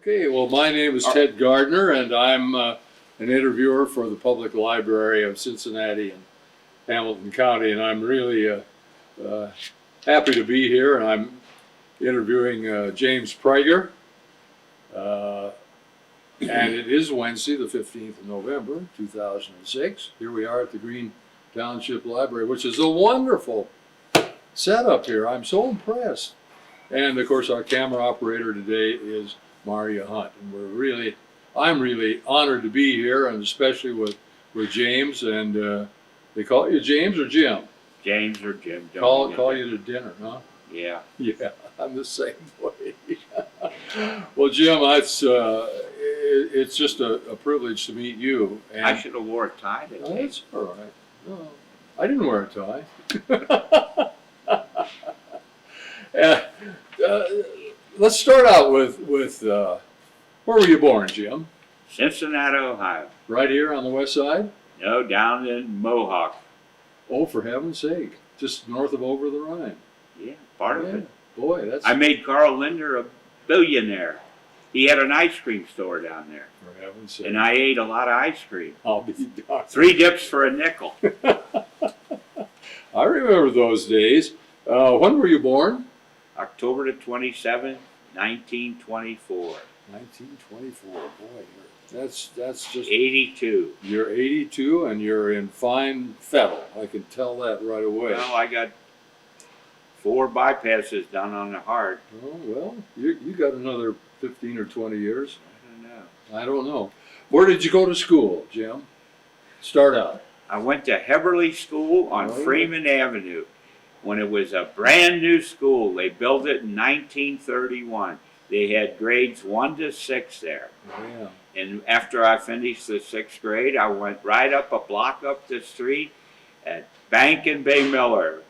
Okay, well, my name is Ted Gardner, and I'm an interviewer for the Public Library of Cincinnati and Hamilton County, and I'm really happy to be here, and I'm interviewing James Pragar, and it is Wednesday, the 15th of November, 2006. Here we are at the Green Township Library, which is a wonderful setup here. I'm so impressed. And, of course, our camera operator today is Maria Hunt, and I'm really honored to be here, and especially with James. And they call you James or Jim? James or Jim. Call you to dinner, huh? Yeah. Yeah, I'm the same way. Well, Jim, it's just a privilege to meet you. And I should have wore a tie today. Oh, that's all right. No, I didn't wear a tie. Let's start out with where were you born, Jim? Cincinnati, Ohio. Right here on the west side? No, down in Mohawk. Oh, for heaven's sake. Just north of Over the Rhine. Yeah, part of it. Boy, that's... I made Carl Linder a billionaire. He had an ice cream store down there. For heaven's sake. And I ate a lot of ice cream. I'll be darned. 3 dips for a nickel. I remember those days. When were you born? October the 27th, 1924. 1924. Boy, that's just... 82. You're 82 and you're in fine fettle. I can tell that right away. Well, I got 4 bypasses done on the heart. Oh, well, you got another 15 or 20 years. I I don't know. Where did you go to school, Jim? Start out. I went to Heberly School on Freeman Avenue when it was a brand new school. They built it in 1931. They had grades 1 to 6 there. Yeah. And after I finished the 6th grade, I went right up a block up the street at Bank and Bay Miller,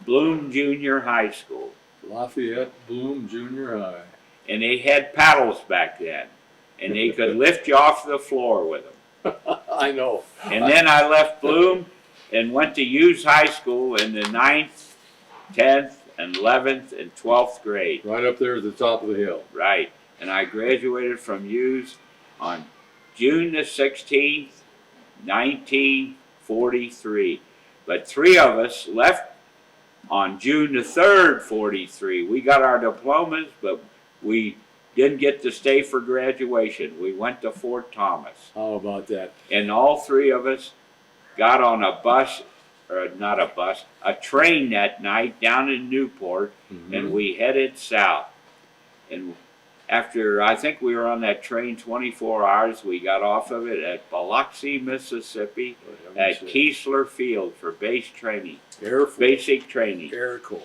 Bloom Junior High School. Lafayette Bloom Junior High. And they had paddles back then. And they could lift you off the floor with them. I know. And then I left Bloom and went to Hughes High School in the 9th, 10th, and 11th, and 12th grade. Right up there at the top of the hill. Right. And I graduated from Hughes on June the 16th, 1943. But 3 of us left on June the 3rd, 43. We got our diplomas, but we didn't get to stay for graduation. We went to Fort Thomas. How about that? And all 3 of us got on a bus, or not a bus, a train that night down in Newport, and we headed south. And after, I think we were on that train 24 hours, we got off of it at Biloxi, Mississippi, at Keesler Field for base training. Air Force. Basic training. Air Corps.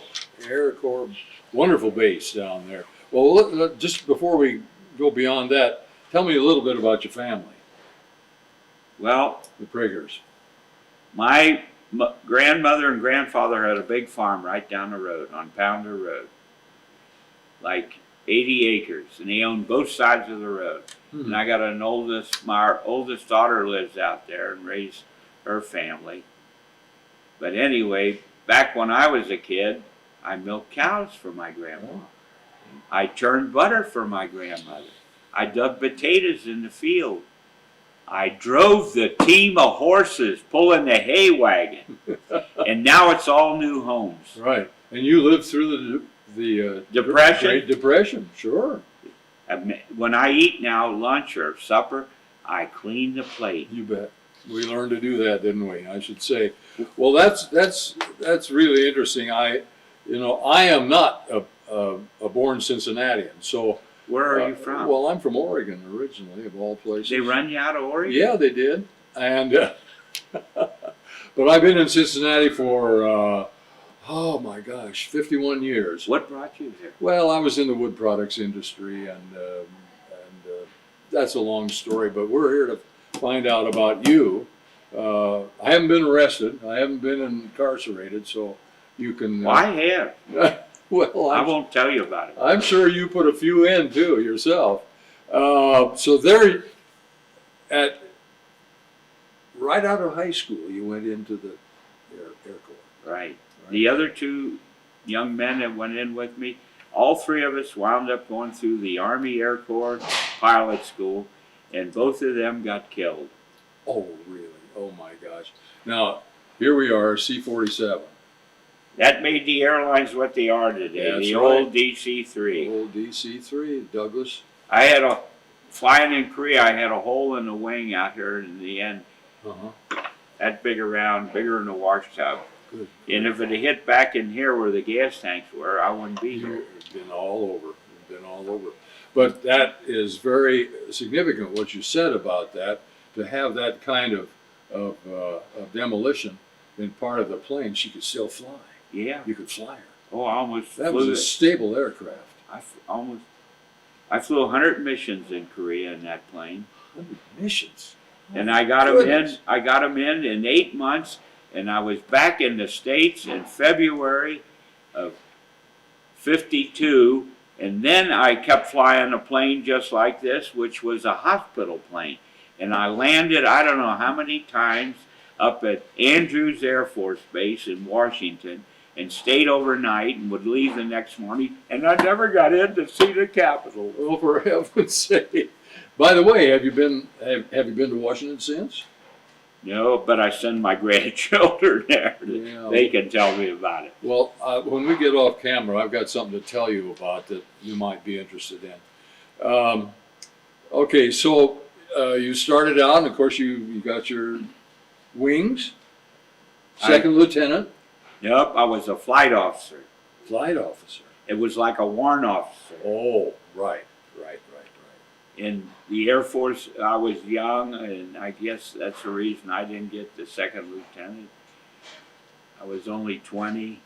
Air Corps. Wonderful base down there. Well, just before we go beyond that, tell me a little bit about your family. Well, the Pragars. My grandmother and grandfather had a big farm right down the road on Pounder Road. Like 80 acres, and they owned both sides of the road. And I got my oldest daughter lives out there and raised her family. But anyway, back when I was a kid, I milked cows for my grandma. I churned butter for my grandmother. I dug potatoes in the field. I drove the team of horses pulling the hay wagon. And now it's all new homes. Right. And you lived through the Depression. Great Depression, sure. When I eat now, lunch or supper, I clean the plate. You bet. We learned to do that, didn't we? I should say. Well, that's really interesting. I am not a born Cincinnatian, so. Where are you from? Well, I'm from Oregon originally, of all places. They run you out of Oregon? Yeah, they did. And but I've been in Cincinnati for oh my gosh, 51 years. What brought you here? Well, I was in the wood products industry, and that's a long story. But we're here to find out about you. I haven't been arrested. I haven't been incarcerated, so you can. Well, I have. Well, I won't tell you about it. I'm sure you put a few in too yourself. So there, right out of high school, you went into the Air Corps. Right. The other 2 young men that went in with me all three of us wound up going through the Army Air Corps pilot school, and both of them got killed. Oh, really? Oh my gosh. Now, here we are, C-47. That made the airlines what they are today. That's the right. old DC-3. Old DC-3, Douglas. I had flying in Korea, I had a hole in the wing out here in the end. Uh-huh. That big around, bigger than a wash tub. Good. And if it had hit back in here where the gas tanks were, I wouldn't be here. You've been all over. You've been all over. But that is very significant, what you said about that, to have that kind of demolition in part of the plane. She could still fly. Yeah. You could fly her. Oh, I almost That flew was a stable aircraft. I flew 100 missions in Korea in that plane. 100 missions. And I got Goodness. them in. I got them in 8 months, and I was back in the States in February of '52. And then I kept flying a plane just like this, which was a hospital plane. And I landed, I don't know how many times, up at Andrews Air Force Base in Washington, and stayed overnight and would leave the next morning. And I never got in to see the Capitol. Oh, for heaven's sake. By the way, have you been to Washington since? No, but I send my grandchildren there. Yeah. They can tell me about it. Well, when we get off camera, I've got something to tell you about that you might be interested in. Okay, so you started out, and of course you got your wings, second lieutenant, Yep, I was a flight officer. flight officer. It was like a warrant officer. Oh, right. In the Air Force, I was young, and I guess that's the reason I didn't get the second lieutenant. I was only 20,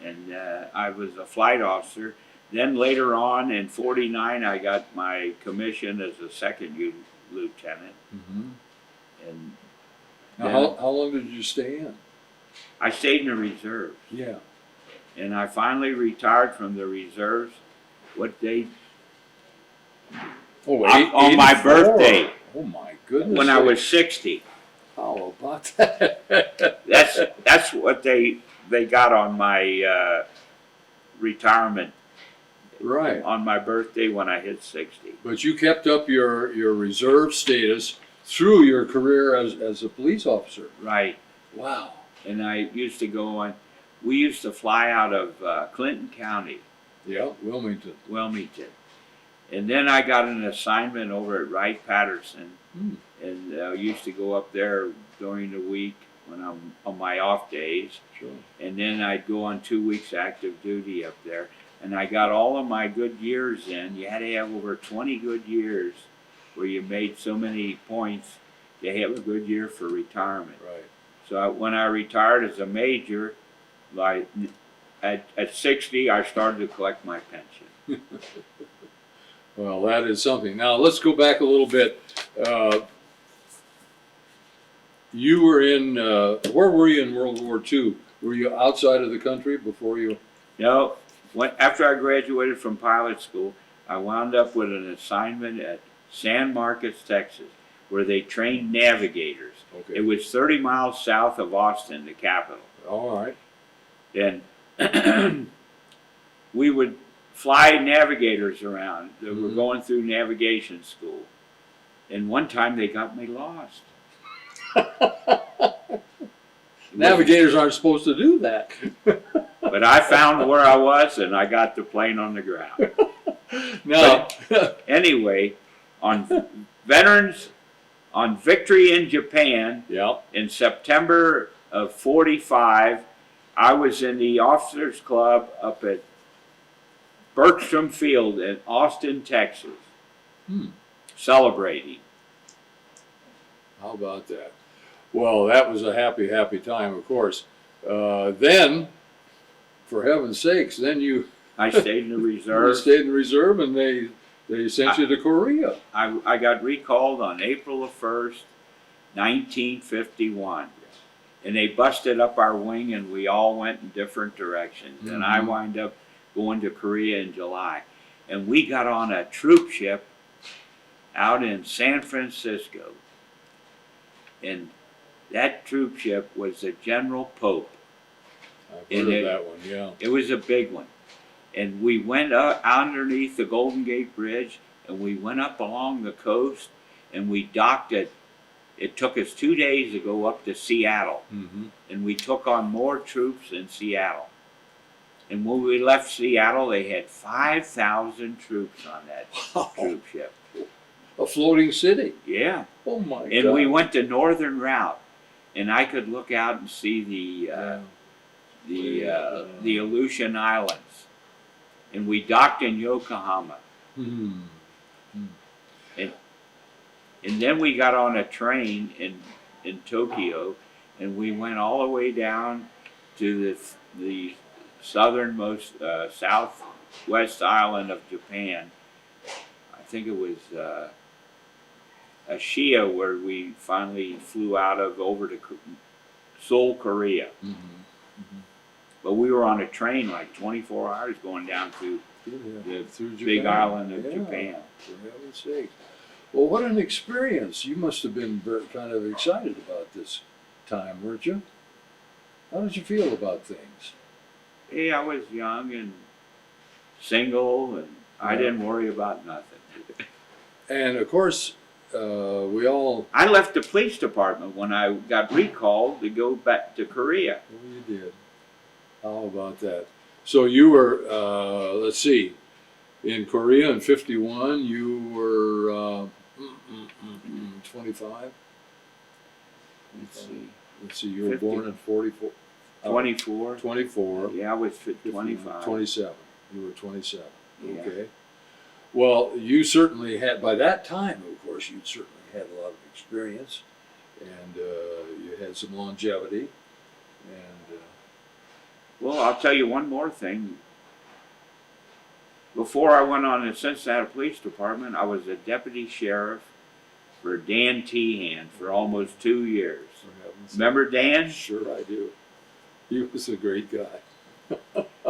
and I was a flight officer. Then later on, in '49, I got my commission as a second lieutenant. Mm-hmm. And Now, then how long did you stay in? I stayed in the reserves. Yeah. And I finally retired from the reserves. What date? Oh, On my 84. birthday. Oh my goodness. When I was 60. How about that? That's what they got on my retirement. Right. On my birthday when I hit 60. But you kept up your reserve status through your career as a police officer. Right. Wow. And I used to go on. We used to fly out of Clinton County, Yeah, Wilmington. and then I got an assignment over at Wright-Patterson, Hmm. and I used to go up there during the week when I'm on my off days. Sure. And then I'd go on 2 weeks active duty up there. And I got all of my good years in. You had to have over 20 good years where you made so many points to have a good year for retirement. Right. So when I retired as a major, like at 60, I started to collect my pension. Well, that is something. Now, let's go back a little bit. You were in, where were you in World War II? Were you outside of the country before you? No, after I graduated from pilot school, I wound up with an assignment at San Marcos, Texas, where they trained navigators. Okay. It was 30 miles south of Austin, the capital. All right. And we would fly navigators around that were going through navigation school. And one time they got me lost. Navigators aren't supposed to do that. But I found where I was, and I got the plane on the ground. Now, Anyway, on Veterans, on Victory in Japan, yeah. in September of '45, I was in the Officers Club up at Bergstrom Field in Austin, Texas, celebrating. How about that? Well, that was a happy, happy time, of course. Then, for heaven's sakes, then I stayed in the you reserve. stayed in reserve, and they sent you to Korea. I got recalled on April the 1st, 1951. And they busted up our wing, and we all went in different directions. And I wound up going to Korea in July. And we got on a troop ship out in San Francisco. And that troop ship was the General Pope. I've heard of that one, yeah. It was a big one. and we went up underneath the Golden Gate Bridge, and we went up along the coast, and we docked at. It took us 2 days to go up to Seattle, and we took on more troops in Seattle. And when we left Seattle, they had 5,000 troops on that troop ship. A floating city. Yeah. Oh my God. And we went the northern route, and I could look out and see the Aleutian Islands, and we docked in Yokohama. And then we got on a train in Tokyo, and we went all the way down to the southernmost southwest island of Japan. I think it was Ashia, where we finally flew out of over to Seoul, Korea. But we were on a train like 24 hours going down to the big island of Japan. For heaven's sake. Well, what an experience. You must have been kind of excited about this time, weren't you? How did you feel about things? Hey, I was young and single, and I didn't worry about nothing. And of course, we all... I left the police department when I got recalled to go back to Korea. Oh, you did. How about that? So you were, let's see, in Korea in 51, you were 25? Let's see, you were 50. born in 44. 24. 24. Yeah, I was 25. 27. You were 27. Yeah. Okay. Well, you certainly had, by that time, of course, you'd certainly had a lot of experience, and you had some longevity. And well, I'll tell you one more thing. Before I went on the Cincinnati Police Department, I was a deputy sheriff for Dan Tehan for almost 2 years. Remember Dan? Sure, I do. He was a great guy.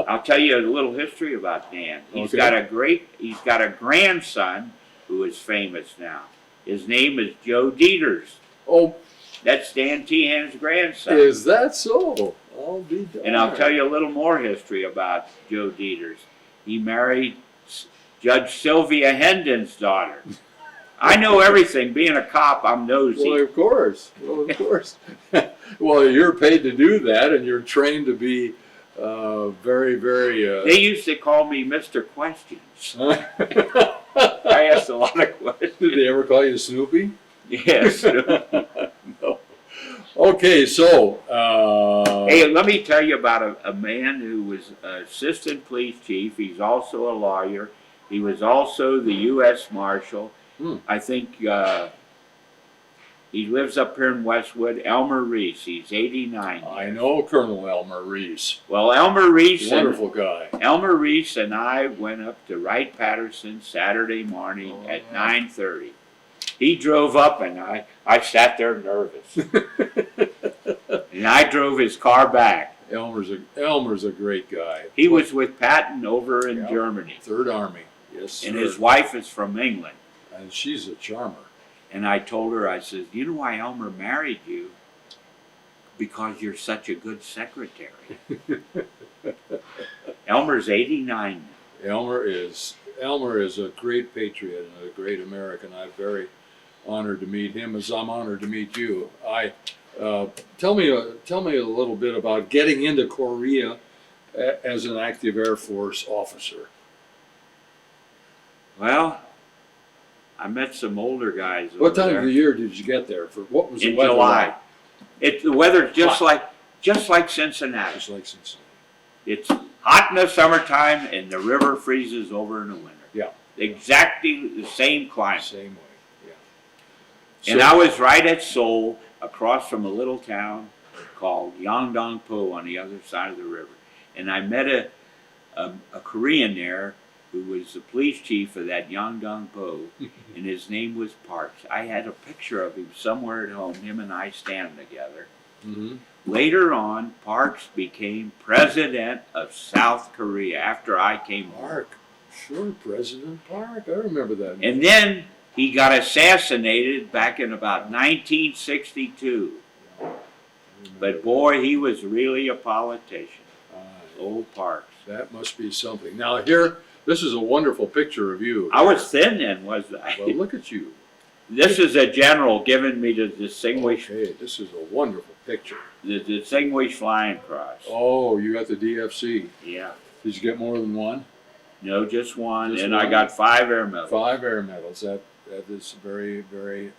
I'll tell you a little history about Dan. He's got a grandson who is famous now. His name is Joe Dieters. Oh, that's Dan Tehan's grandson. Is that so? I'll be darned. And I'll tell you a little more history about Joe Dieters. He married Judge Sylvia Hendon's daughter. I know everything. Being a cop, I'm nosy. Well, of course. Well, of course. Well, you're paid to do that, and you're trained to be very, very... They used to call me Mr. Questions. I asked a lot of questions. Did they ever call you Snoopy? Yes. No. Okay, so... hey, let me tell you about a man who was assistant police chief. He's also a lawyer. He was also the U.S. Marshal. I think he lives up here in Westwood. Elmer Reese. He's 89. I know Colonel Elmer Reese. Well, Elmer Reese, wonderful guy. Elmer Reese and I went up to Wright-Patterson Saturday morning at 9:30. He drove up, and I sat there nervous, and I drove his car back. Elmer's a great guy. He was with Patton over in Germany. Third Army. Yes, sir. And his wife is from England. And she's a charmer. And I told her, I said, you know why Elmer married you? Because you're such a good secretary. Elmer's 89. Elmer is a great patriot and a great American. I'm very honored to meet him, as I'm honored to meet you. Tell me a little bit about getting into Korea as an active Air Force officer. Well, I met some older guys. What time of the year did you get there? For what was the in weather July? like? The weather's just like Cincinnati. Just like Cincinnati. It's hot in the summertime and the river freezes over in the winter. Yeah. Exactly the same climate. Same way. Yeah. And I was right at Seoul, across from a little town called Yongdong-po on the other side of the river. And I met a Korean there who was the police chief of that Yongdong-po, and his name was Parks. I had a picture of him somewhere at home, him and I standing together. Later on, Parks became president of South Korea after I came home. Park. Sure, President Park. I remember that. And then he got assassinated back in about 1962. But boy, he was really a politician. Old Parks. That must be something. Now here, this is a wonderful picture of you. I was thin then, wasn't I? Well, look at you. This is a general giving me the distinguished, Okay, this is a wonderful picture. the distinguished flying cross. Oh, you got the DFC. Yeah. Did you get more than one? No, just one, Just and one? I got 5 air medals. 5 air medals. That is a very, very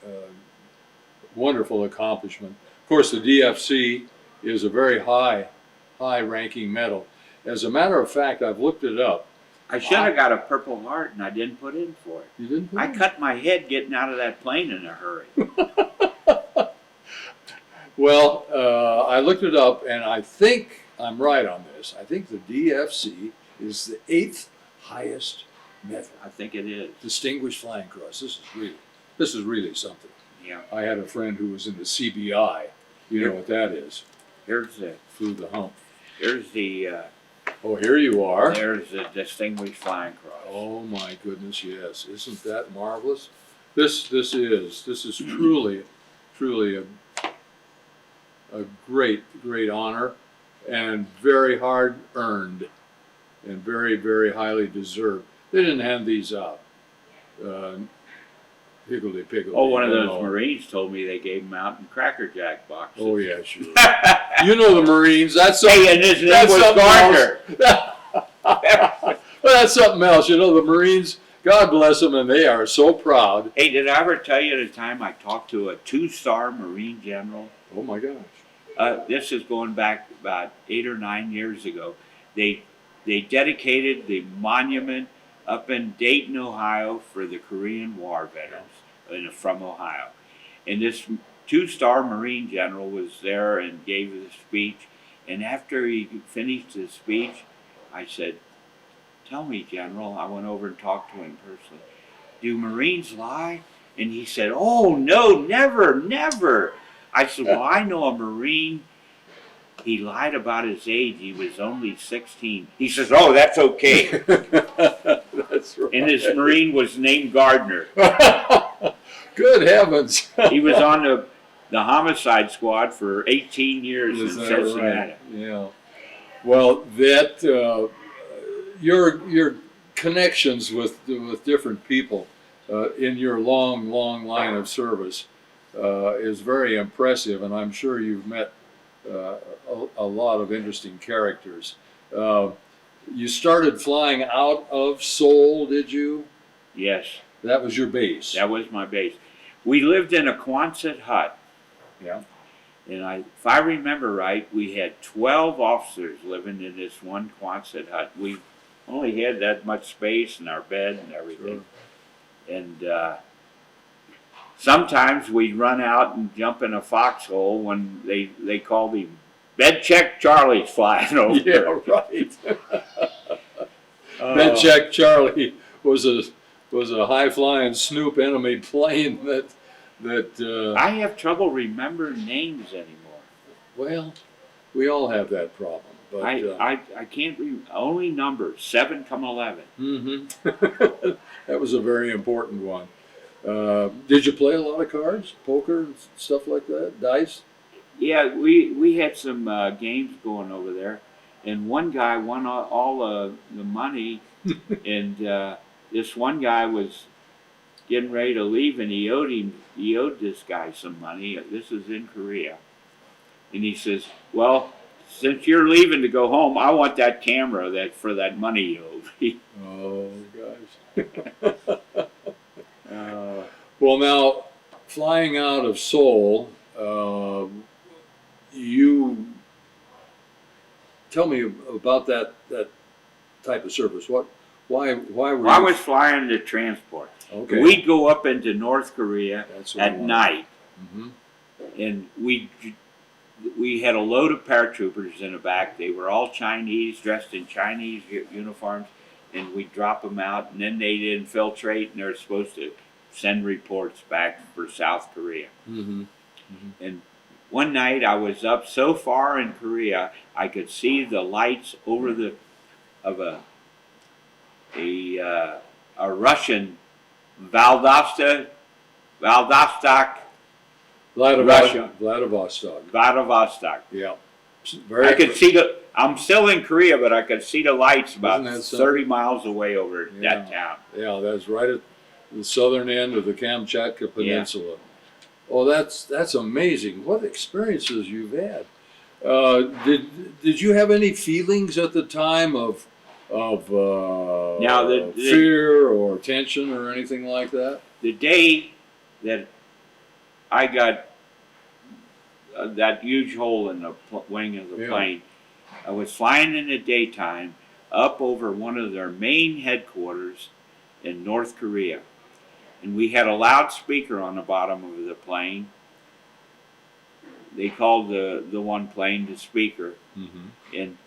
wonderful accomplishment. Of course, the DFC is a very high-ranking medal. As a matter of fact, I've looked it up. I should have got a Purple Heart, and I didn't put in for it. You didn't? Put I it? cut my head getting out of that plane in a hurry. Well, I looked it up, and I think I'm right on this. I think the DFC is the 8th highest medal. I think it is. Distinguished Flying Cross. This is really something. Yeah. I had a friend who was in the CBI. You know what that is? Here's the. Flew the hump. Here's the. Oh, here you are. There's the Distinguished Flying Cross. Oh my goodness, yes. Isn't that marvelous? This is truly a great honor, and very hard earned, and very highly deserved. They didn't hand these out. Higgledy-piggledy. Oh, one of those Marines told me they gave them out in Cracker Jack boxes. Oh yeah, sure. You know the Marines. That's something. Hey, and his name That's was something Gardner. Well, that's something else. You know, the Marines, God bless them, and they are so proud. Hey, did I ever tell you the time I talked to a 2-star Marine general? Oh my gosh. This is going back about 8 or 9 years ago. They dedicated the monument up in Dayton, Ohio, for the Korean War veterans from Ohio. And this 2-star Marine general was there and gave the speech. And after he finished his speech, I said, "Tell me, General," I went over and talked to him personally, "do Marines lie?" And he said, "Oh, no, never." I said, "Well, I know a Marine. He lied about his age. He was only 16. He says, "Oh, that's okay." That's right. And this Marine was named Gardner. Good heavens. He was on the homicide squad for 18 years Is in that Cincinnati. right? Yeah. Well, that your connections with different people in your long line of service is very impressive, and I'm sure you've met a lot of interesting characters. You started flying out of Seoul, did you? Yes, That was your base. that was my base. We lived in a Quonset hut. Yeah. And if I remember right, we had 12 officers living in this one Quonset hut. We only had that much space in our bed and everything. Sure. And sometimes we'd run out and jump in a foxhole when they called him Bed Check Charlie's flying over. Yeah, right. Bed Check Charlie was a high-flying Snoop enemy plane that I have trouble remembering names anymore. well, we all have that problem. But I can't only numbers 7 come 11. That was a very important one. Did you play a lot of cards, poker, and stuff like that, dice? Yeah, we had some games going over there, and one guy won all the money, and this one guy was getting ready to leave, and he owed this guy some money. This is in Korea, and he says, "Well, since you're leaving to go home, I want that camera for that money you owe me." Oh gosh. Well, now flying out of Seoul, you tell me about that type of service. Why were Well, I you? was flying the transport. Okay. We'd go up into North Korea That's what I at wanted. night, Mhm. and we had a load of paratroopers in the back. They were all Chinese, dressed in Chinese uniforms, and we'd drop them out, and then they'd infiltrate, and they're supposed to send reports back for South Korea. Mhm. And one night I was up so far in Korea, I could see the lights over of a Russian Vladivostok, Vladivostok. Russia. Vladivostok. Vladivostok. Yeah. I could see I'm still in Korea, but I could see the lights about Isn't that 30 miles away over Yeah. that town. Yeah, that's right at the southern end of the Kamchatka Peninsula. Oh, that's amazing. What experiences you've had. Did you have any feelings at the time of Now, fear or tension or anything like that? the day that I got that huge hole in the wing of the Yeah. plane, I was flying in the daytime up over one of their main headquarters in North Korea. And we had a loudspeaker on the bottom of the plane. They called the one plane the speaker. Mm-hmm. And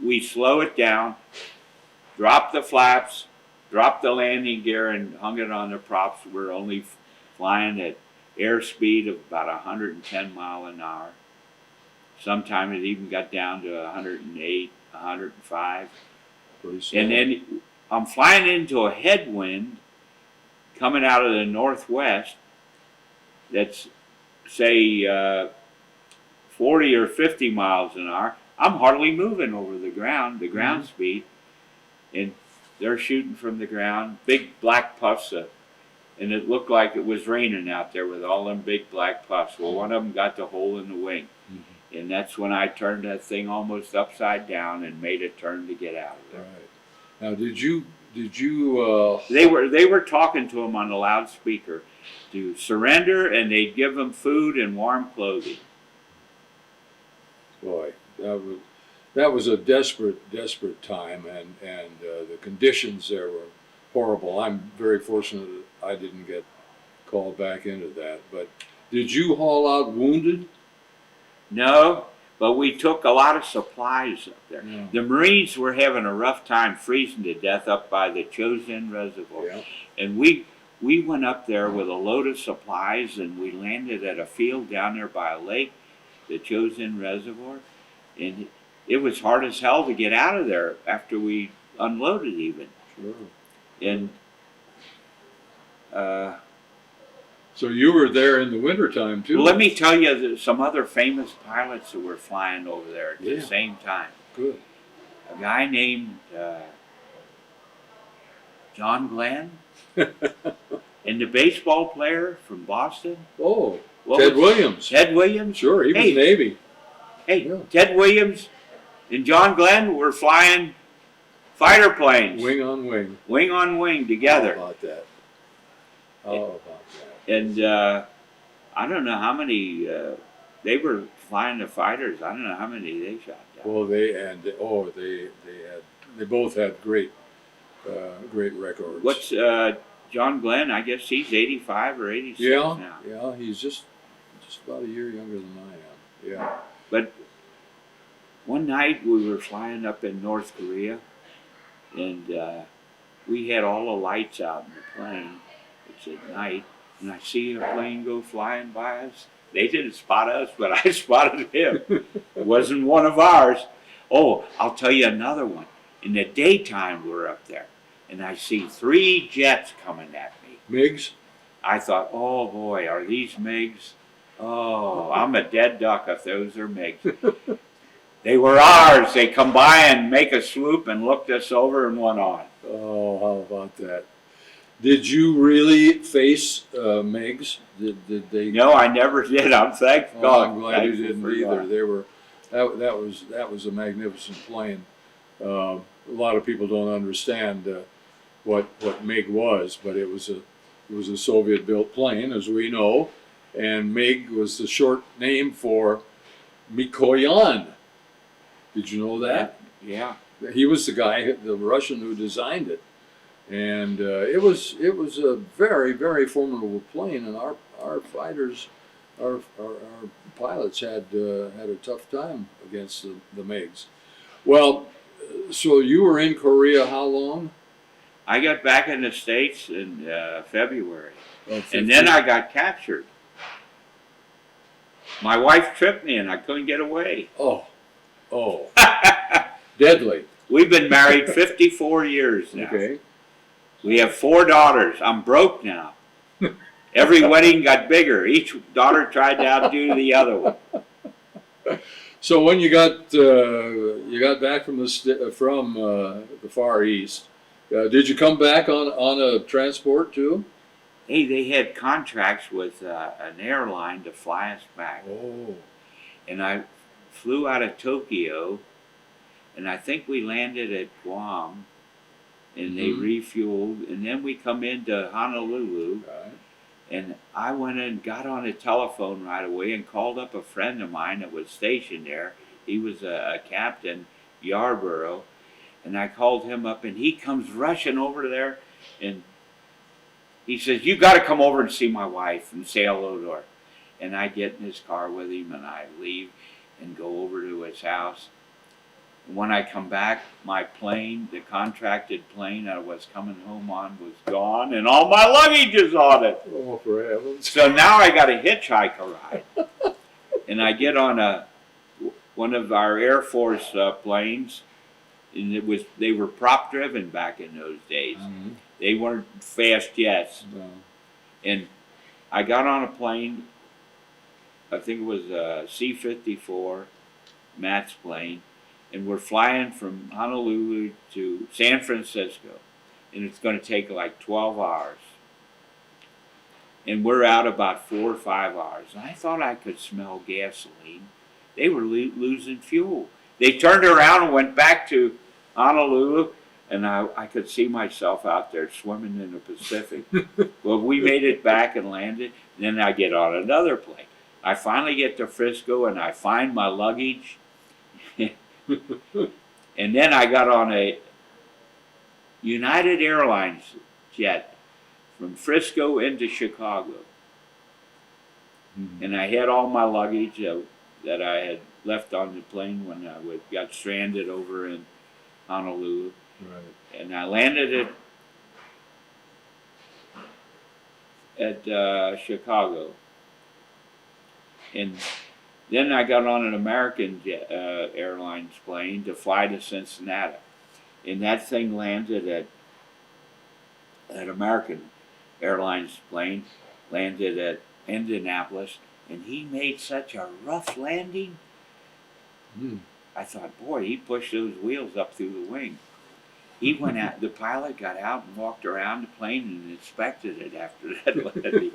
we slow it down, drop the flaps, drop the landing gear, and hung it on the props. We're only flying at airspeed of about 110 mile an hour. Sometimes it even got down to 108, 105. Pretty slow. And then I'm flying into a headwind coming out of the northwest that's, say, 40 or 50 miles an hour. I'm hardly moving over the ground speed, and they're shooting from the ground, big black puffs, and it looked like it was raining out there with all them big black puffs. Well, one of them got the hole in the wing, and that's when I turned that thing almost upside down and made a turn to get out of there. Right. Now, did you? They were talking to him on the loudspeaker to surrender, and they'd give them food and warm clothing. Boy, that was a desperate time, and the conditions there were horrible. I'm very fortunate that I didn't get called back into that. But did you haul out wounded? No, but we took a lot of supplies up there. Yeah. The Marines were having a rough time freezing to death up by the Chosin Reservoir. Yeah. And we went up there with a load of supplies, and we landed at a field down there by a lake, the Chosin Reservoir. And it was hard as hell to get out of there after we unloaded even. Sure. And So you were there in the wintertime too? well, let me tell you some other famous pilots that were flying over there at Yeah. the same time. Good. A guy named John Glenn, and the baseball player from Boston. Oh, What Ted was- Williams. Ted Williams. Sure, he was Hey. Navy. Hey, Yeah. Ted Williams and John Glenn were flying fighter planes, Wing on wing. wing on wing together. How about that? How about that? And I don't know how many they were flying the fighters. I don't know how many they shot down. Well, they both had great records. What's John Glenn? I guess he's 85 or 86 now. Yeah, he's just about a year younger than I am. Yeah. But one night we were flying up in North Korea, and we had all the lights out in the plane. It's at night, and I see a plane go flying by us. They didn't spot us, but I spotted him. It wasn't one of ours. Oh, I'll tell you another one. In the daytime, we're up there, and I see 3 jets coming at me. MiGs? I thought, oh boy, are these MiGs? Oh, I'm a dead duck if those are MiGs. They were ours. They come by and make a swoop and looked us over and went on. Oh, how about that? Did you really face MiGs? Did they? No, I never did. I'm thankful. Oh, I'm glad you Thankful didn't for either. God. They were that was a magnificent plane. A lot of people don't understand what MiG was, but it was a Soviet-built plane, as we know, and MiG was the short name for Mikoyan. Did you know that? Yeah. He was the guy, the Russian who designed it, and it was a very, very formidable plane, and our fighters, our pilots had a tough time against the MiGs. Well, so you were in Korea how long? I got back in the States in February, Oh, and then I got captured. My wife tripped me, and I couldn't get away. Oh, deadly. We've been married 54 years now. Okay. We have 4 daughters. I'm broke now. Every wedding got bigger. Each daughter tried to outdo the other one. So when you got back from the Far East, did you come back on a transport too? Hey, they had contracts with an airline to fly us back. Oh, And I flew out of Tokyo, and I think we landed at Guam, and they refueled, and then we come into Honolulu, right. and I went and got on a telephone right away and called up a friend of mine that was stationed there. He was a captain, Yarborough, and I called him up, and he comes rushing over there, and he says, "You got to come over and see my wife and say hello to her." And I get in his car with him, and I leave and go over to his house. And when I come back, my plane, the contracted plane I was coming home on, was gone, and all my luggage is on it. Oh, for heavens! So now I got to hitchhike a ride, and I get on one of our Air Force planes, and they were prop driven back in those days. Mm-hmm. They weren't fast jets, No. and I got on a plane. I think it was a C-54, Matt's plane, and we're flying from Honolulu to San Francisco, and it's going to take like 12 hours. And we're out about 4 or 5 hours. And I thought I could smell gasoline. They were losing fuel. They turned around and went back to Honolulu, and I could see myself out there swimming in the Pacific. Well, we made it back and landed, and then I get on another plane. I finally get to Frisco, and I find my luggage. And then I got on a United Airlines jet from Frisco into Chicago. Mm-hmm. And I had all my luggage that I had left on the plane when I got stranded over in Honolulu. Right. And I landed at Chicago. And then I got on an American Airlines plane to fly to Cincinnati. And that thing landed at American Airlines plane, landed at Indianapolis, and he made such a rough landing. I thought, boy, he pushed those wheels up through the wing. He went out, the pilot got out and walked around the plane and inspected it after that landing.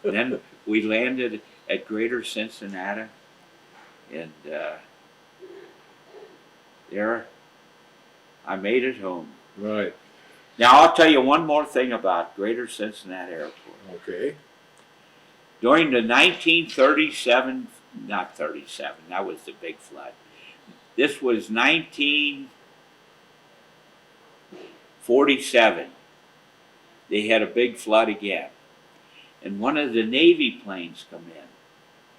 Then we landed at Greater Cincinnati, and there I made it home. Right. Now I'll tell you one more thing about Greater Cincinnati Airport. Okay. During the 1937, not 37, that was the big flood. This was 1947. They had a big flood again. And one of the Navy planes come in,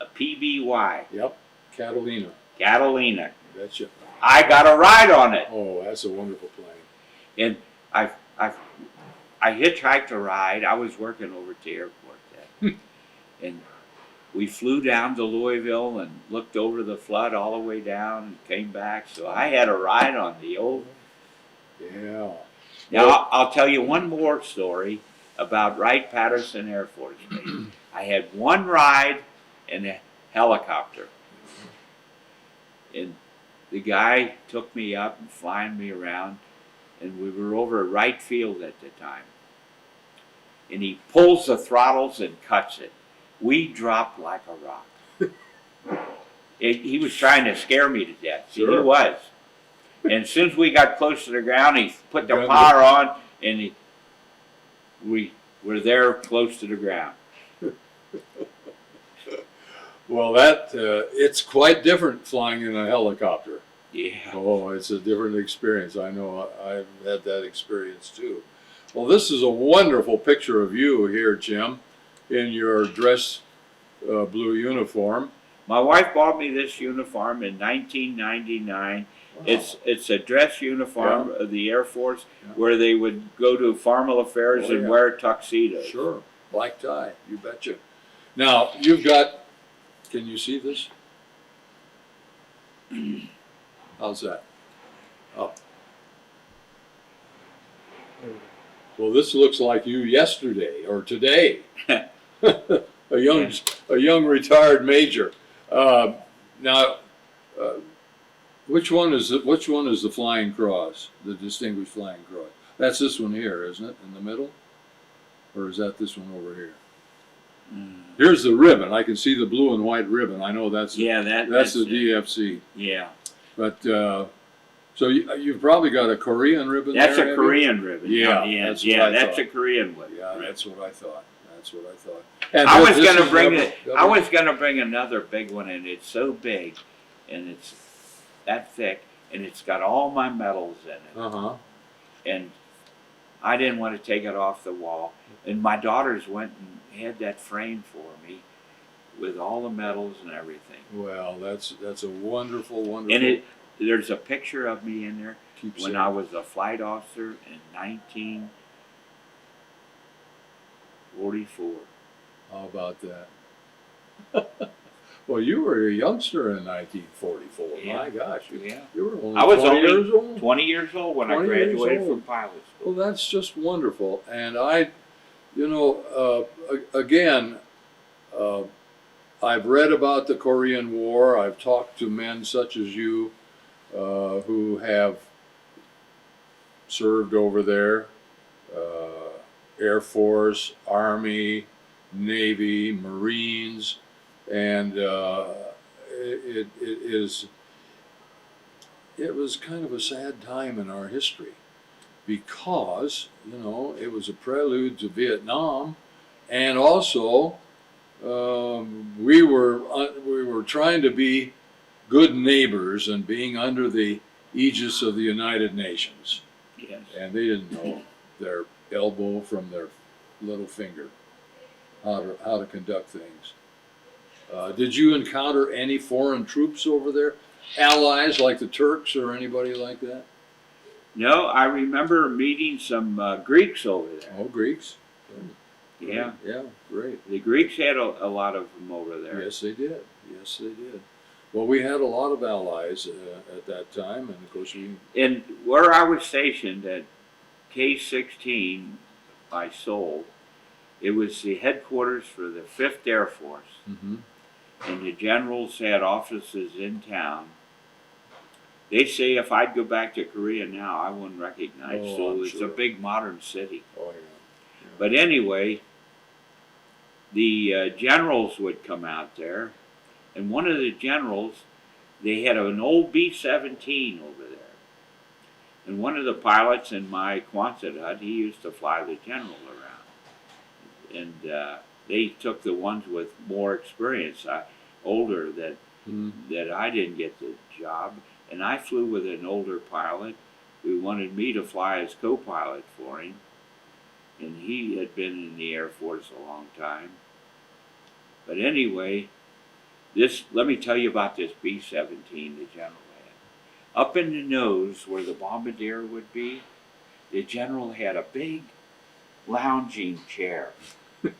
a PBY, Yep. Catalina. Catalina. Betcha. I got a ride on it. Oh, that's a wonderful plane. And I hitchhiked a ride. I was working over at the airport then. And we flew down to Louisville and looked over the flood all the way down and came back. So I had a ride on the old. Yeah. Now I'll tell you one more story about Wright-Patterson Air Force Base. I had one ride in a helicopter. And the guy took me up and flying me around, and we were over at Wright Field at the time. And he pulls the throttles and cuts it. We dropped like a rock. He was trying to scare me to death. See, Sure. he was. And as soon as we got close to the ground, he put the power on, and we were there close to the ground. Well, it's quite different flying in a helicopter. Yeah. Oh, it's a different experience. I know I've had that experience too. Well, this is a wonderful picture of you here, Jim, in your dress blue uniform. My wife bought me this uniform in 1999. Wow. It's a dress uniform of the Air Force Yeah. where they would go to formal affairs Oh, and yeah. wear tuxedos. Sure, black tie, you betcha. Now, you've got, can you see this? How's that? Up. Well, this looks like you yesterday or today. a young retired major. Now, which one is the Flying Cross, the Distinguished Flying Cross? That's this one here, isn't it, in the middle? Or is that this one over here? Here's the ribbon. I can see the blue and white ribbon. I know that's that's the DFC. Yeah. But so you've probably got a Korean ribbon. That's there, a Korean ribbon. Yeah, that's thought. a Korean one. Yeah, that's what I thought. That's what I thought. And I was gonna bring double. I was gonna bring another big one, and it's so big, and it's that thick, and it's got all my medals in it. And I didn't want to take it off the wall. And my daughters went and had that frame for me with all the medals and everything. Well, that's a wonderful, wonderful. And there's a picture of me in there when I was a flight officer in 1944. How about that? Well, you were a youngster in 1944. Yeah. My gosh, Yeah. you were only I was 20 only years old. 20 years old when I 20 years graduated old. from pilot school. Well, that's just wonderful. And again, I've read about the Korean War. I've talked to men such as you who have served over there, Air Force, Army, Navy, Marines, and it was kind of a sad time in our history because it was a prelude to Vietnam, and also we were trying to be good neighbors and being under the aegis of the United Nations. Yes. And they didn't know their elbow from their little finger, how to conduct things. Did you encounter any foreign troops over there? Allies like the Turks or anybody like that? No, I remember meeting some Greeks over there. Oh, Greeks? Yeah. Yeah, great. The Greeks had a lot of them over there. Yes, they did. Yes, they did. Well, we had a lot of allies at that time, and of course And where I was stationed at K-16 by Seoul, it was the headquarters for the 5th Air Force. Mm-hmm. And the generals had offices in town. They say if I'd go back to Korea now, I wouldn't recognize Seoul. It's a big modern city. Oh, yeah. But anyway, the generals would come out there, and one of the generals, they had an old B-17 over there. And one of the pilots in my Quonset hut, he used to fly the general around. And they took the ones with more experience, older, that I didn't get the job. And I flew with an older pilot who wanted me to fly as co-pilot for him. And he had been in the Air Force a long time. But anyway, let me tell you about this B-17 the general had. Up in the nose where the bombardier would be, the general had a big lounging chair.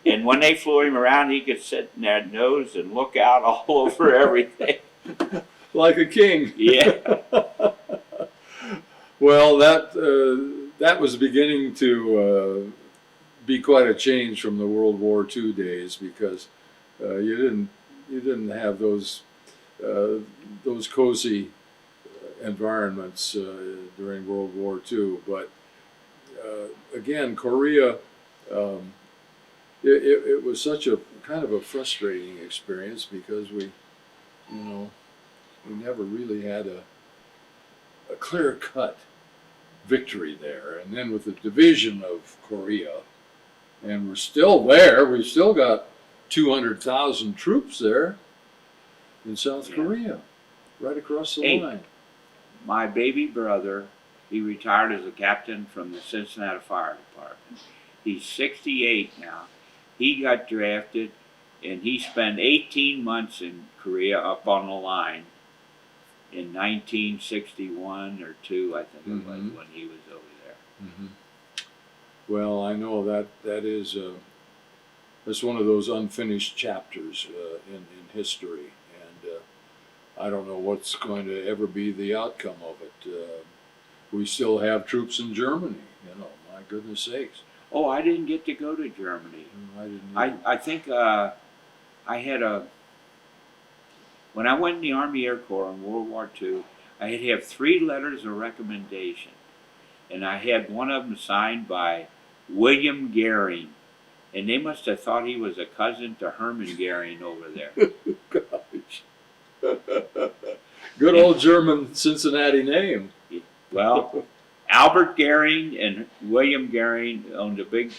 And when they flew him around, he could sit in that nose and look out all over everything. Like a king. Yeah. Well, that was beginning to be quite a change from the World War II days, because you didn't have those cozy environments during World War II. But again, Korea, it was such a kind of a frustrating experience because we never really had a clear-cut victory there. And then with the division of Korea, and we're still there, we've still got 200,000 troops there in South Korea, right across the line. My baby brother, he retired as a captain from the Cincinnati Fire Department. He's 68 now. He got drafted, and he spent 18 months in Korea up on the line in 1961 or 2, I think it was, when he was over there. Mm-hmm. Well, I know that's one of those unfinished chapters in history, and I don't know what's going to ever be the outcome of it. We still have troops in Germany, my goodness sakes. Oh, I didn't get to go to Germany. I didn't either. I think I had When I went in the Army Air Corps in World War II, I had to have 3 letters of recommendation. And I had one of them signed by William Goering. And they must have thought he was a cousin to Herman Goering over there. Gosh. Good old German Cincinnati name. Well, Albert Goering and William Goering owned a big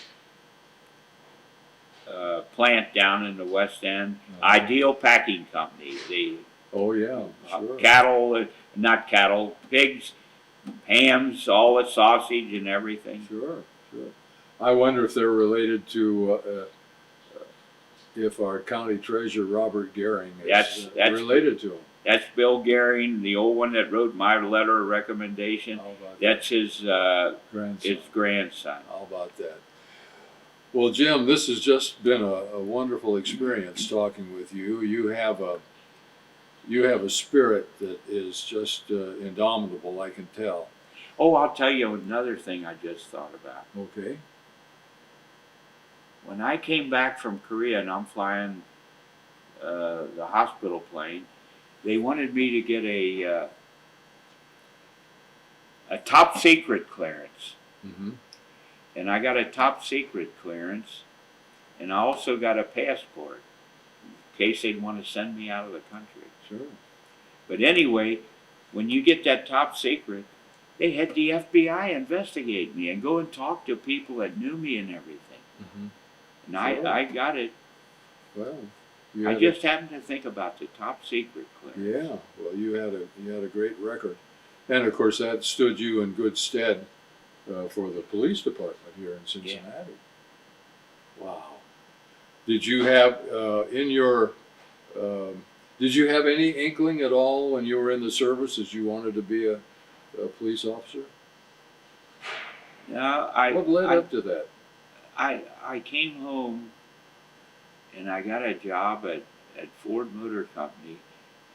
plant down in the West End. Ideal Packing Company. They Oh yeah, sure. cattle, not cattle, pigs, hams, all the sausage and everything. Sure, sure. I wonder if they're related to if our county treasurer Robert Goering is That's related to him. That's Bill Goering, the old one that wrote my letter of recommendation. How about That's his grandson? grandson. How about that? Well, Jim, this has just been a wonderful experience talking with you. You have a spirit that is just indomitable, I can tell. Oh, I'll tell you another thing I just thought about. Okay. When I came back from Korea and I'm flying the hospital plane, they wanted me to get a top secret clearance. Mm-hmm. And I got a top secret clearance, and I also got a passport in case they'd want to send me out of the country. Sure. But anyway, when you get that top secret, they had the FBI investigate me and go and talk to people that knew me and everything. Mm-hmm. And Sure. I got it. Well, I just happened to think about the top secret clearance. yeah. Well, you had a great record, and of course that stood you in good stead for the police department here in Cincinnati. Yeah. Wow. Did you have did you have any inkling at all when you were in the service that you wanted to be a police officer? No, What led up to that? I came home and I got a job at Ford Motor Company,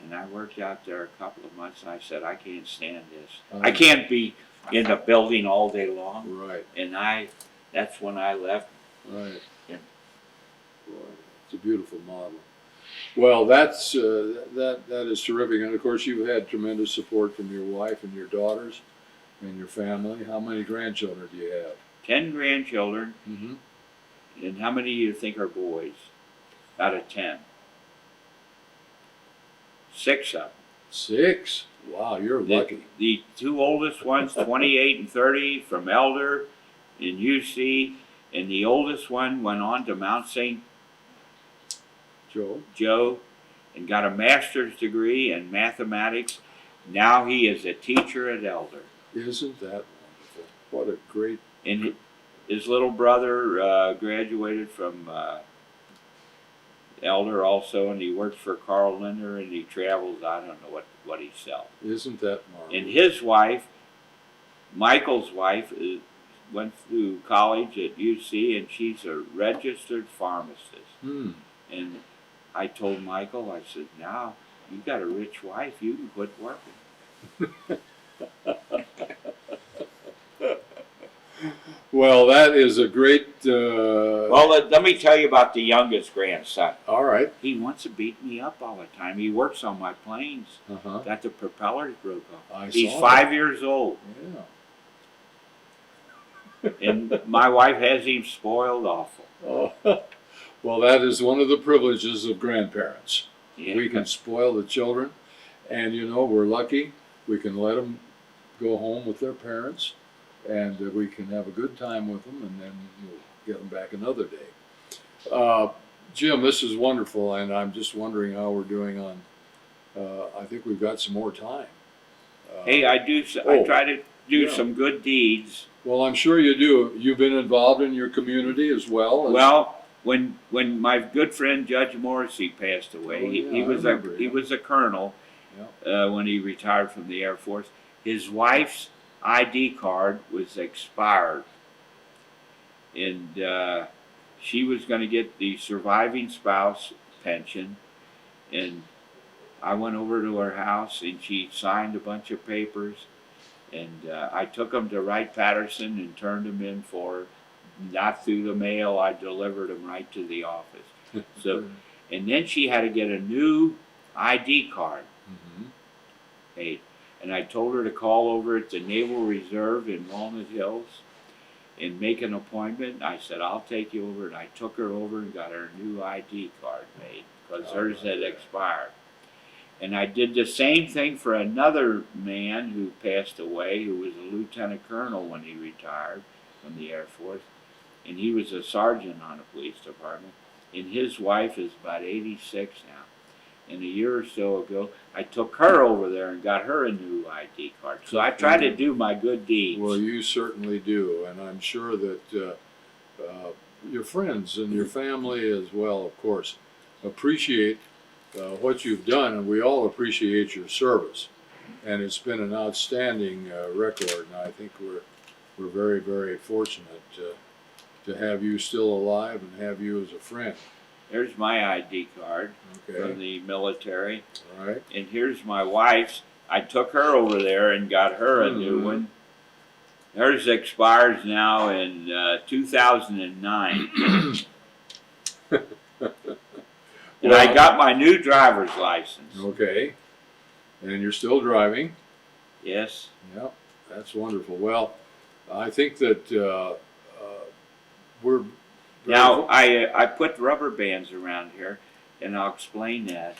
and I worked out there a couple of months, and I said, I can't stand this. I can't be in the building all day long. Right. And that's when I left. Right. Yeah. Boy, it's a beautiful model. Well, that's that is terrific, and of course you've had tremendous support from your wife and your daughters and your family. How many grandchildren do you have? 10 grandchildren. Mm-hmm. And how many do you think are boys? Out of 10. 6 of them. 6. Wow, you're lucky. The 2 oldest ones, 28 and 30, from Elder in UC, and the oldest one went on to Mount St. Joe and got a master's degree in mathematics. Now he is a teacher at Elder. Isn't that wonderful? What a great... And his little brother graduated from Elder also, and he works for Carl Linder, and he travels. I don't know what he sells. Isn't that marvelous? And his wife, Michael's wife, went through college at UC, and she's a registered pharmacist. And I told Michael, I said, now you got a rich wife, you can quit working. Well, that is a great... Well, let me tell you about the youngest grandson. All right. He wants to beat me up all the time. He works on my planes. Uh-huh. Got the propellers broke off. He's 5 years old. Yeah. And my wife has him spoiled awful. Oh. Well, that is one of the privileges of grandparents. Yeah. We can spoil the children, and you know, we're lucky. We can let them go home with their parents, and we can have a good time with them, and then we'll get them back another day. Jim, this is wonderful, and I'm just wondering how we're doing on, I think we've got some more time. Hey, I try to do some good deeds. Well, I'm sure you do. You've been involved in your community as well. Well, when my good friend Judge Morrissey passed away, he was a colonel when he retired from the Air Force. His wife's ID card was expired, and she was going to get the surviving spouse pension, and I went over to her house and she signed a bunch of papers, and I took them to Wright-Patterson and turned them in for her. Not through the mail, I delivered them right to the office. So, and then she had to get a new ID card Mm-hmm. made. And I told her to call over at the Naval Reserve in Walnut Hills and make an appointment. I said, I'll take you over. And I took her over and got her new ID card made because hers had expired. And I did the same thing for another man who passed away, who was a lieutenant colonel when he retired from the Air Force. And he was a sergeant on the police department. And his wife is about 86 now. And a year or so ago, I took her over there and got her a new ID card. So I try to do my good deeds. Well, you certainly do, and I'm sure that your friends and your family as well, of course, appreciate what you've done, and we all appreciate your service. And it's been an outstanding record, and I think we're very, very fortunate to have you still alive and have you as a friend. There's my ID card from Okay. the military. All right. And here's my wife's. I took her over there and got her a new one. Hers expires now in 2009. And I got my new driver's license. Okay. And you're still driving. Yes. Yeah, that's wonderful. Well, I think that we're Now, I put rubber bands around here, and I'll explain that.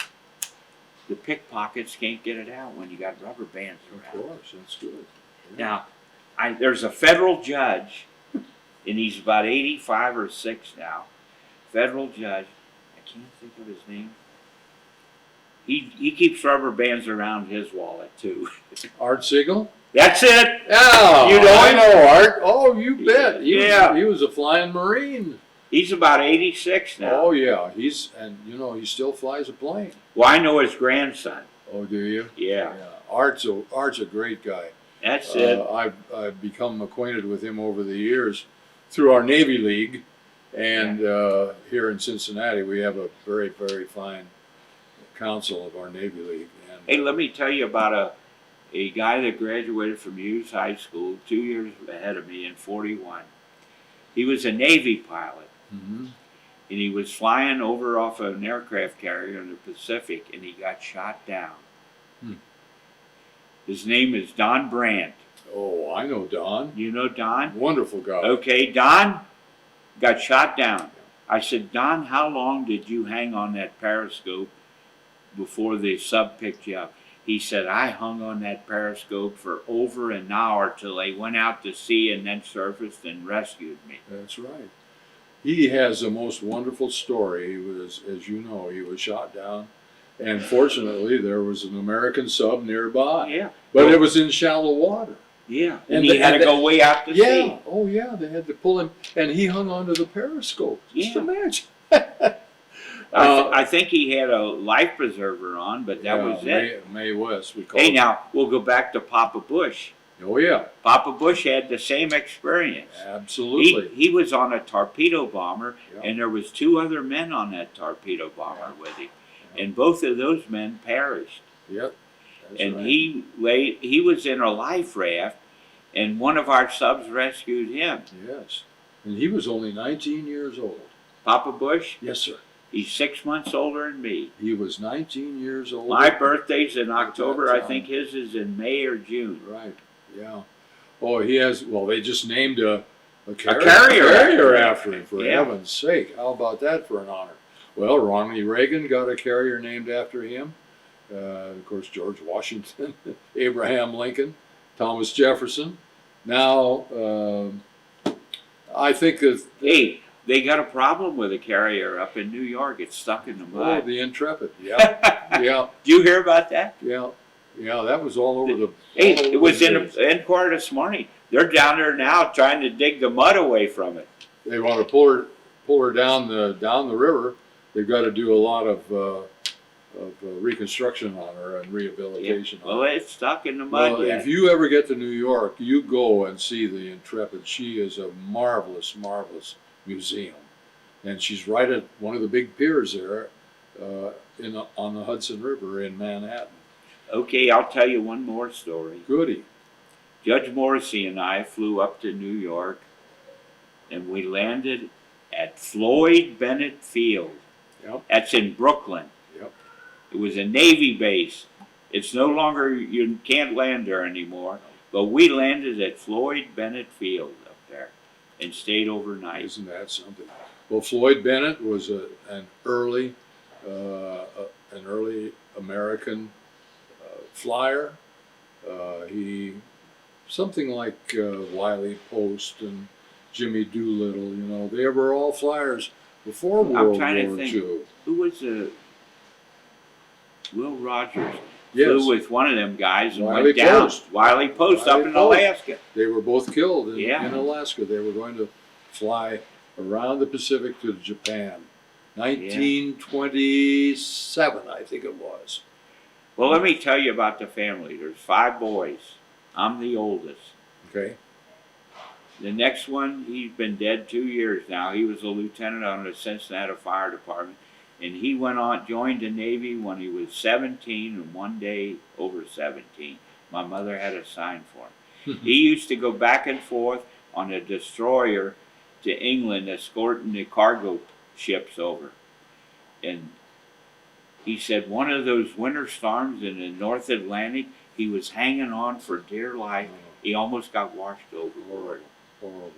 The pickpockets can't get it out when you got rubber bands Of around. course, that's good. Now, there's a federal judge, and he's about 85 or 6 now. Federal judge. I can't think of his name. He keeps rubber bands around his wallet, too. Art Siegel? That's it! Oh, You know I him? know Art. Oh, you bet. Yeah. He was a flying Marine. He's about 86 now. Oh, yeah. He still flies a plane. Well, I know his grandson. Oh, do you? Yeah. Art's a great guy. That's it. I've become acquainted with him over the years through our Navy League. And here in Cincinnati, we have a very, very fine council of our Navy League. And, Hey, let me tell you about a guy that graduated from Hughes High School 2 years ahead of me in 41. He was a Navy pilot, Mhm. and he was flying over off of an aircraft carrier in the Pacific, and he got shot down. Hmm. His name is Don Brandt. Oh, I know Don. You know Don? Wonderful guy. Okay, Don got shot down. I said, Don, how long did you hang on that periscope before the sub picked you up? He said, I hung on that periscope for over an hour till they went out to sea and then surfaced and rescued me. That's right. He has a most wonderful story. He was, as you know, he was shot down, and fortunately there was an American sub nearby. Yeah. But it was in shallow water. Yeah. And And he had to go way out to sea. Yeah. Oh, yeah. They had to pull him, and he hung onto the periscope. Just Yeah. imagine. I think he had a life preserver on, but that was it. Mae West, we call Hey, it. now we'll go back to Papa Bush. Oh, yeah. Papa Bush had the same experience. Absolutely. He was on a torpedo bomber, Yeah. and there was 2 other men on that torpedo bomber with him, Yeah. and both of those men perished. Yep. That's And right. he was in a life raft, and one of our subs rescued him. Yes. And he was only 19 years old. Papa Bush, Yes, sir. he's 6 months older than me. He was 19 years old. My birthday's in October. I time. think his is in May or June. Right. Yeah. Oh, he has. Well, they just named a carrier after him. For Yeah. heaven's sake! How about that for an honor? Well, Ronald Reagan got a carrier named after him. Of course, George Washington, Abraham Lincoln, Thomas Jefferson. Now, I think that. Hey, they got a problem with a carrier up in New York. It's stuck in the Oh, mud. the Intrepid. Yeah. Yeah. Did you hear about that? Yeah. Yeah. That was all over the. Hey, all over it was the in news. court this morning. They're down there now trying to dig the mud away from it. They want to pull her down the river. They've got to do a lot of reconstruction on her and rehabilitation. Well, on her. it's stuck in the mud Well, yet. if you ever get to New York, you go and see the Intrepid. She is a marvelous, marvelous museum, and she's right at one of the big piers there, on the Hudson River in Manhattan. Okay, I'll tell you one more story. Goody. Judge Morrissey and I flew up to New York, and we landed at Floyd Bennett Field. Yep. That's in Brooklyn. Yep. It was a Navy base. It's no longer, you can't land there anymore. But we landed at Floyd Bennett Field up there and stayed overnight. Isn't that something? Well, Floyd Bennett was an early American flyer. He something like Wiley Post and Jimmy Doolittle. You know, they were all flyers before World War II. Who was Will Rogers? Yes. Flew with one of them guys and Wiley went down. Post. Wiley Post up in Post. Alaska. They were both killed in Yeah. Alaska. They were going to fly around the Pacific to Japan. 1927, I think it was. Well, let me tell you about the family. There's 5 boys. I'm the oldest. Okay. The next one, he's been dead 2 years now. He was a lieutenant on the Cincinnati Fire Department. And he went on, joined the Navy when he was 17 and one day over 17. My mother had a sign for him. He used to go back and forth on a destroyer to England escorting the cargo ships over. And he said one of those winter storms in the North Atlantic, he was hanging on for dear life. He almost got washed overboard. Horrible.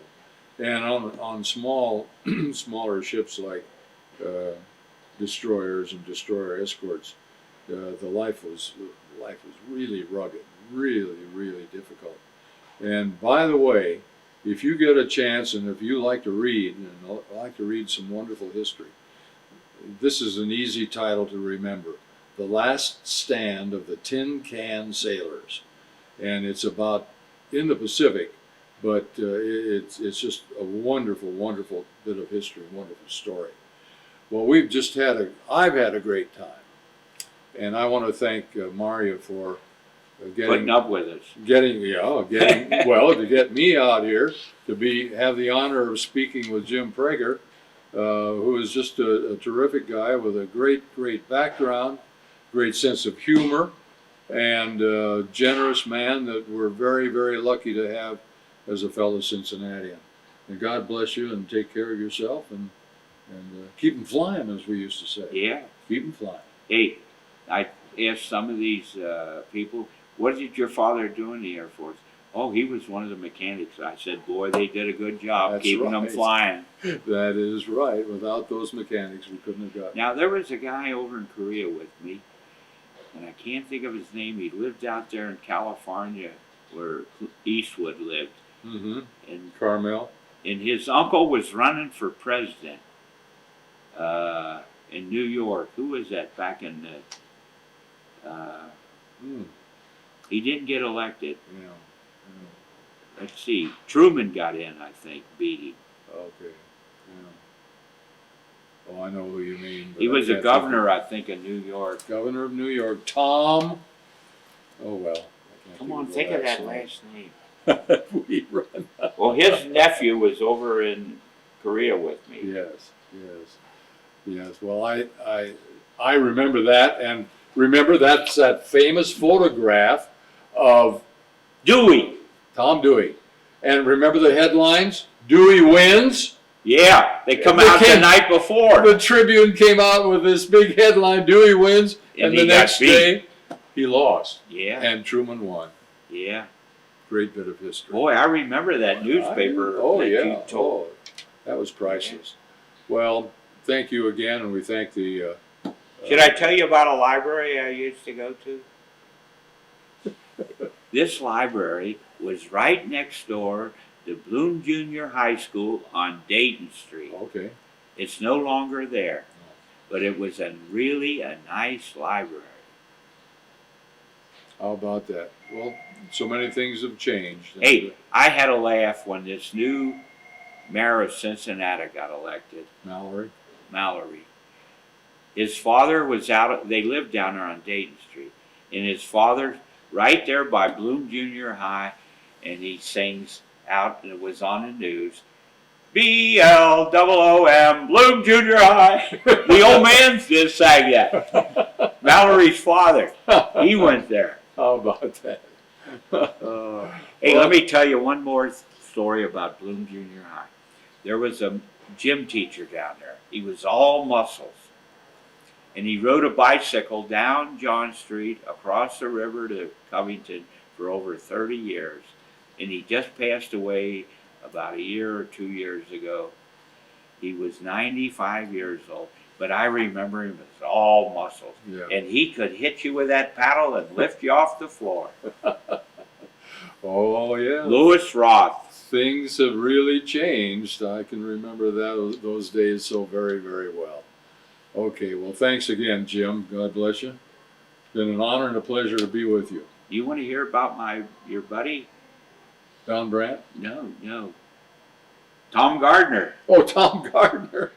And on smaller ships like destroyers and destroyer escorts, the life was really rugged, really difficult. And by the way, if you get a chance and if you like to read and like to read some wonderful history, this is an easy title to remember: The Last Stand of the Tin Can Sailors. And it's about in the Pacific, but it's just a wonderful bit of history, wonderful story. Well, I've had a great time, and I want to thank Maria for Putting up with us. Well, to get me out here to have the honor of speaking with Jim Pragar, who is just a terrific guy with a great background, great sense of humor, and a generous man that we're very lucky to have as a fellow Cincinnatian. And God bless you, and take care of yourself, and keep them flying, as we used to say. Yeah. Keep them flying. Hey, I asked some of these people, what did your father do in the Air Force? Oh, he was one of the mechanics. I said, boy, they did a good job. That's keeping them right. flying. That is right. Without those mechanics, we couldn't have gotten. Now, there was a guy over in Korea with me, and I can't think of his name. He lived out there in California where Eastwood lived. Mm-hmm. And Carmel. And his uncle was running for president in New York. Who was that back in the... He didn't get elected. Yeah. Let's see. Truman got in, I think, beat him. Okay. Yeah. Oh, I know who you mean. He was a governor, I think, in New York. Governor of New York, Tom. Oh, well. I can't Come on, the think of that name. last name. We run. Well, his nephew was over in Korea with me. Yes. Well, I remember that, and remember that's that famous photograph of Dewey. Tom Dewey. And remember the headlines? Dewey wins. Yeah, they come out the night before. The Tribune came out with this big headline: Dewey wins, and the next day he lost. Yeah. And Truman won. Yeah. Great bit of history. Boy, I remember that newspaper you told. That was priceless. Yeah. Well, thank you again, and we thank the... Should I tell you about a library I used to go to? This library was right next door to Bloom Junior High School on Dayton Street. Okay. It's no longer there, but it was really a nice library. How about that? Well, so many things have changed. Hey, I had a laugh when this new mayor of Cincinnati got elected. Mallory. His father was out, they lived down there on Dayton Street, and his father right there by Bloom Junior High, and he sings out, and it was on the news, BLOOM, Bloom Junior High. The old man just sang that. Mallory's father, he went there. How about that? Hey, let me tell you one more story about Bloom Junior High. There was a gym teacher down there. He was all muscles. And he rode a bicycle down John Street across the river to Covington for over 30 years. And he just passed away about a year or 2 years ago. He was 95 years old, but I remember him as all muscles. Yeah. And he could hit you with that paddle and lift you off the floor. Oh, yeah. Louis Roth. Things have really changed. I can remember those days so very, very well. Okay, well, thanks again, Jim. God bless you. It's been an honor and a pleasure to be with you. You want to hear about your buddy? Don Brandt? No. Tom Gardner. Oh, Tom Gardner.